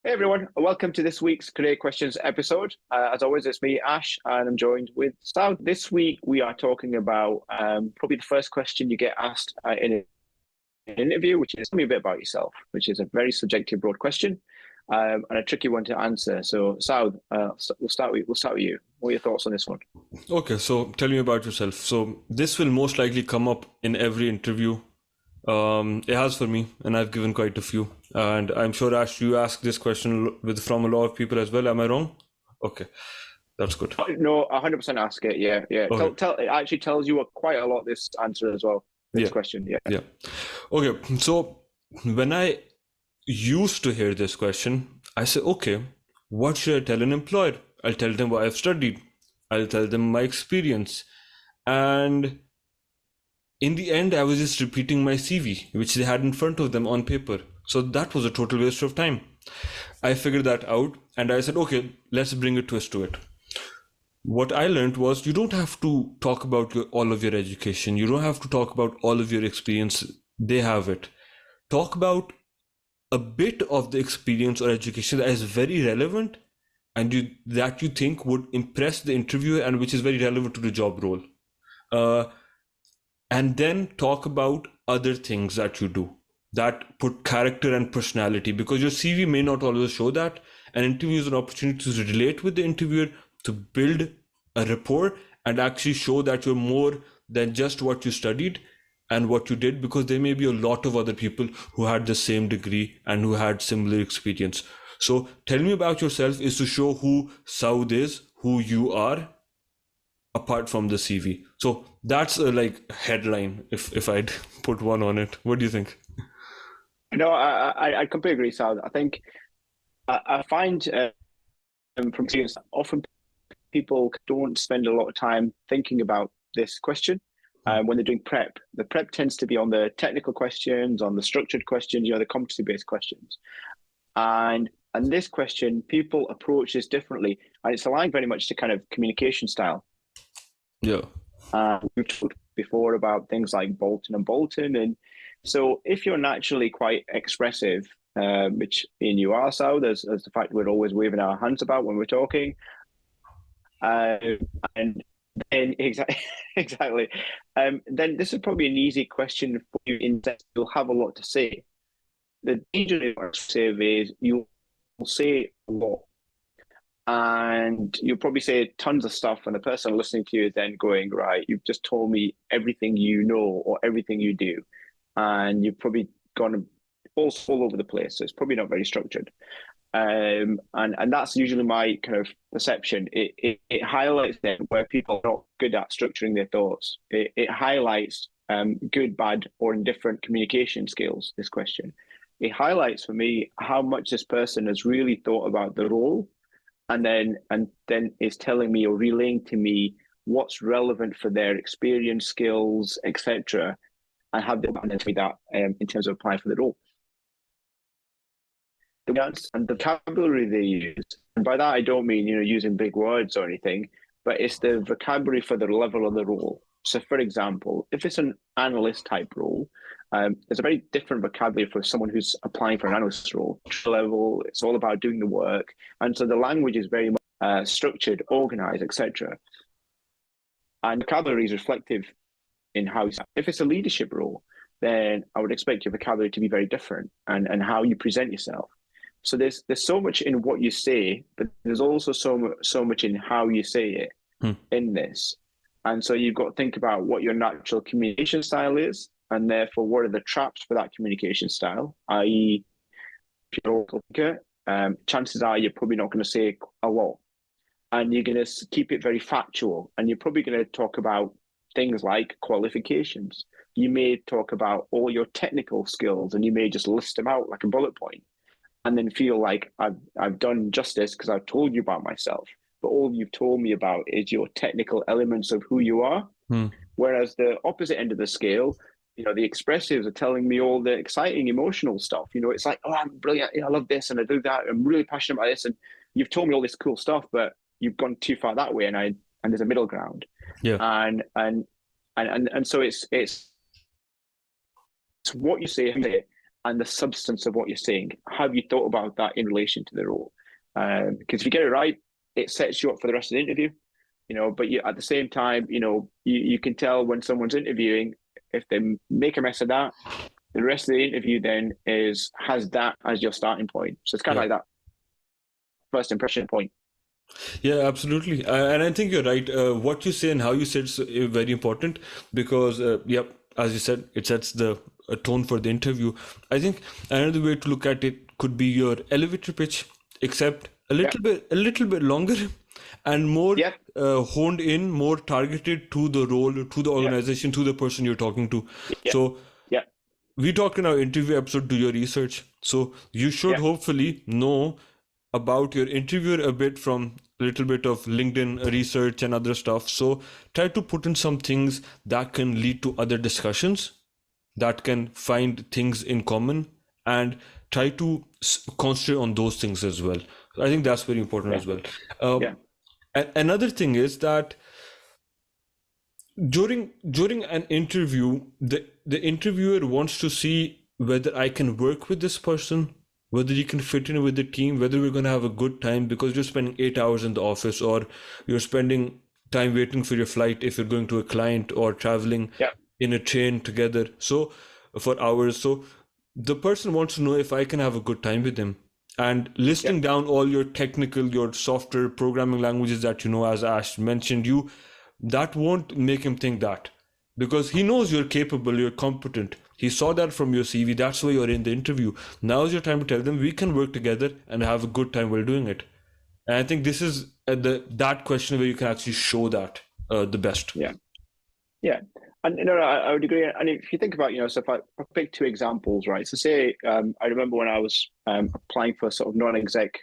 Hey everyone, welcome to this week's Career Questions episode. As always, it's me, Ash, and I'm joined with Saud. This week we are talking about probably the first question you get asked in an interview, which is tell me a bit about yourself, which is a very subjective, broad question and a tricky one to answer. So, Saud, we'll start with you. What are your thoughts on this one? Okay, so tell me about yourself. So this will most likely come up in every interview. It has for me, and I've given quite a few. And I'm sure, Ash, you ask this question from a lot of people as well. Am I wrong? Okay, that's good. No, 100% ask it. Yeah. Okay. It actually tells you quite a lot, this answer as well. This Yeah. question. Yeah. Yeah. Okay, so when I used to hear this question, I say, okay, what should I tell an employer? I'll tell them what I've studied. I'll tell them my experience. And in the end, I was just repeating my CV, which they had in front of them on paper. So that was a total waste of time. I figured that out and I said, okay, let's bring a twist to it. What I learned was you don't have to talk about all of your education. You don't have to talk about all of your experience. They have it. Talk about a bit of the experience or education that is very relevant and that you think would impress the interviewer and which is very relevant to the job role. And then talk about other things that you do that put character and personality, because your CV may not always show that. An interview is an opportunity to relate with the interviewer, to build a rapport and actually show that you're more than just what you studied and what you did, because there may be a lot of other people who had the same degree and who had similar experience. So tell me about yourself is to show who Saud is, who you are, apart from the CV. So that's a headline if I'd put one on it. What do you think? No, I completely agree, Sal. I think I find from experience often people don't spend a lot of time thinking about this question when they're doing prep. The prep tends to be on the technical questions, on the structured questions, the competency-based questions. And this question, people approach this differently, and it's aligned very much to kind of communication style. Yeah. We've talked before about things like Bolton and Bolton. And so if you're naturally quite expressive, which you are, Saud, as the fact we're always waving our hands about when we're talking, and then exactly, then this is probably an easy question for you in that you'll have a lot to say. The danger of is you'll say a lot. And you'll probably say tons of stuff, and the person listening to you is then going, right, you've just told me everything you know or everything you do, and you've probably gone all over the place. So it's probably not very structured, and that's usually my kind of perception. It highlights then where people are not good at structuring their thoughts. It highlights good, bad, or indifferent communication skills. This question, it highlights for me how much this person has really thought about the role. And then is telling me or relaying to me what's relevant for their experience, skills, etc., and have them to me that in terms of applying for the role. And the vocabulary they use, and by that I don't mean using big words or anything, but it's the vocabulary for the level of the role. So, for example, if it's an analyst type role, there's a very different vocabulary for someone who's applying for an analyst role. Level, it's all about doing the work, and so the language is very much structured, organized, etc. And vocabulary is reflective in how. If it's a leadership role, then I would expect your vocabulary to be very different, and how you present yourself. So there's so much in what you say, but there's also so much in how you say it in this. And so you've got to think about what your natural communication style is, and therefore what are the traps for that communication style, i.e., if you're a thinker, chances are you're probably not going to say a lot. And you're going to keep it very factual, and you're probably going to talk about things like qualifications. You may talk about all your technical skills, and you may just list them out like a bullet point, and then feel like I've done justice because I've told you about myself. But all you've told me about is your technical elements of who you are. Whereas the opposite end of the scale, the expressives are telling me all the exciting emotional stuff. It's like, oh, I'm brilliant. I love this and I do that. I'm really passionate about this. And you've told me all this cool stuff, but you've gone too far that way. And there's a middle ground. Yeah. And so it's what you say and the substance of what you're saying. Have you thought about that in relation to the role? Because if you get it right, it sets you up for the rest of the interview. But at the same time, you can tell when someone's interviewing, if they make a mess of that, the rest of the interview then has that as your starting point. So it's kind of like that first impression point. Yeah, absolutely. And I think you're right. What you say and how you say it's very important because, as you said, it sets the tone for the interview. I think another way to look at it could be your elevator pitch, except a little bit longer and more honed in, more targeted to the role, to the organization, to the person you're talking to. So we talked in our interview episode, do your research. So you should hopefully know about your interviewer a bit from a little bit of LinkedIn research and other stuff. So try to put in some things that can lead to other discussions, that can find things in common, and try to concentrate on those things as well. I think that's very important as well. Another thing is that during an interview, the interviewer wants to see whether I can work with this person, whether you can fit in with the team, whether we're going to have a good time, because you're spending 8 hours in the office, or you're spending time waiting for your flight if you're going to a client, or traveling in a train together for hours. So the person wants to know if I can have a good time with him. And listing down all your technical, your software programming languages that you know, as Ash mentioned, that won't make him think that, because he knows you're capable, you're competent. He saw that from your CV. That's why you're in the interview. Now's your time to tell them we can work together and have a good time while doing it. And I think this is that question where you can actually show that the best. Yeah. And I would agree. And if you think about, so if I pick two examples, right? So say I remember when I was applying for sort of non-exec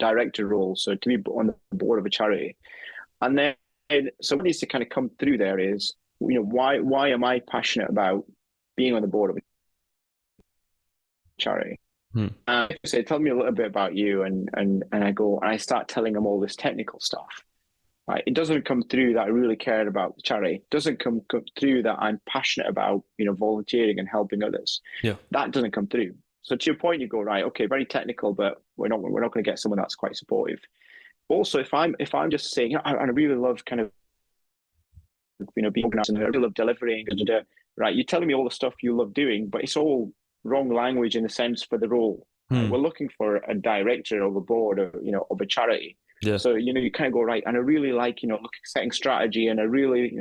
director role, so to be on the board of a charity, and then so what needs to kind of come through there is, why am I passionate about being on the board of a charity? Say, tell me a little bit about you, and I start telling them all this technical stuff. Right? It doesn't come through that I really cared about the charity. It doesn't come through that I'm passionate about, volunteering and helping others. That doesn't come through. So to your point, you go, right, okay, very technical, but we're not going to get someone that's quite supportive. Also, if I'm just saying, I really love kind of, being organized, and I really love delivering, right? You're telling me all the stuff you love doing, but it's all wrong language in a sense for the role. Right? We're looking for a director of a board of a charity. So you kind of go, right, and I really like setting strategy, and I really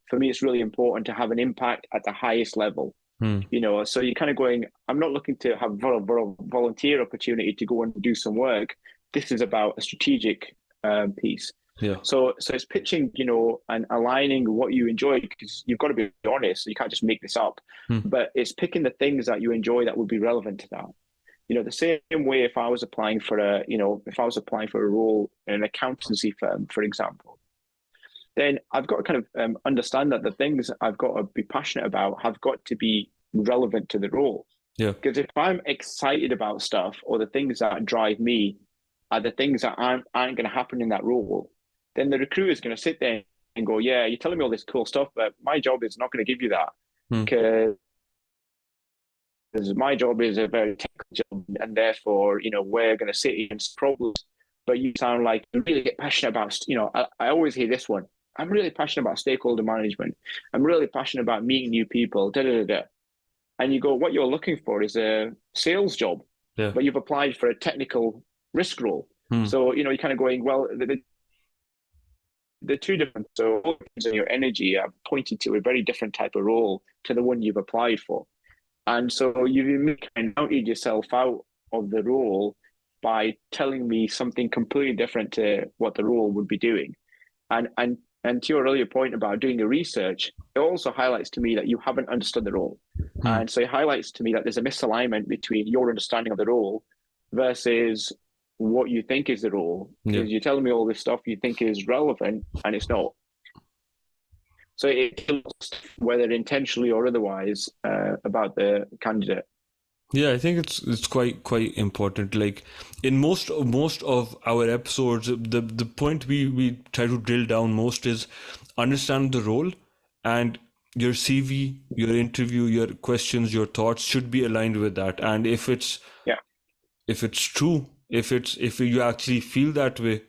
for me it's really important to have an impact at the highest level. So you're kind of going, I'm not looking to have a volunteer opportunity to go and do some work. This is about a strategic piece. So it's pitching, and aligning what you enjoy, because you've got to be honest. So you can't just make this up. But it's picking the things that you enjoy that would be relevant to that. The same way if I was applying for a role in an accountancy firm, for example, then I've got to kind of understand that the things I've got to be passionate about have got to be relevant to the role. Because if I'm excited about stuff, or the things that drive me are the things that aren't going to happen in that role, then the recruiter is going to sit there and go, yeah, you're telling me all this cool stuff, but my job is not going to give you that, because my job is a very technical job, and therefore, we're going to sit against problems. But you sound like you really get passionate about, I always hear this one. I'm really passionate about stakeholder management. I'm really passionate about meeting new people, And you go, what you're looking for is a sales job, but you've applied for a technical risk role. So, you're kind of going, well, they're two different. So your energy are pointed to a very different type of role to the one you've applied for. And so you kind of counted yourself out of the role by telling me something completely different to what the role would be doing. And to your earlier point about doing the research, it also highlights to me that you haven't understood the role. And so it highlights to me that there's a misalignment between your understanding of the role versus what you think is the role. Because you're telling me all this stuff you think is relevant, and it's not. So it tells, whether intentionally or otherwise, about the candidate. Yeah, I think it's quite important. Like in most of our episodes, the point we try to drill down most is understand the role, and your CV, your interview, your questions, your thoughts should be aligned with that. And if it's Yeah. true, if you actually feel that way,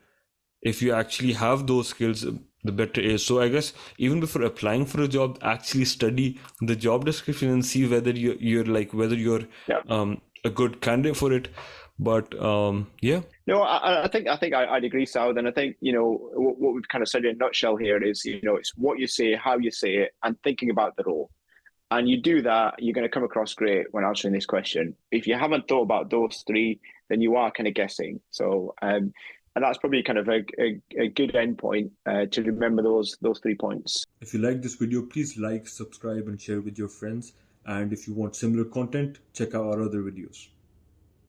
if you actually have those skills, the better is. So I guess even before applying for a job, actually study the job description and see whether you're like whether you're Yeah. a good candidate for it. But yeah. No, I think I'd agree, Saud, and I think what we've kind of said in a nutshell here is it's what you say, how you say it, and thinking about the role. And you do that, you're going to come across great when answering this question. If you haven't thought about those three, then you are kind of guessing. So, and that's probably kind of a good end point to remember those 3 points. If you like this video, please like, subscribe, and share with your friends. And if you want similar content, check out our other videos.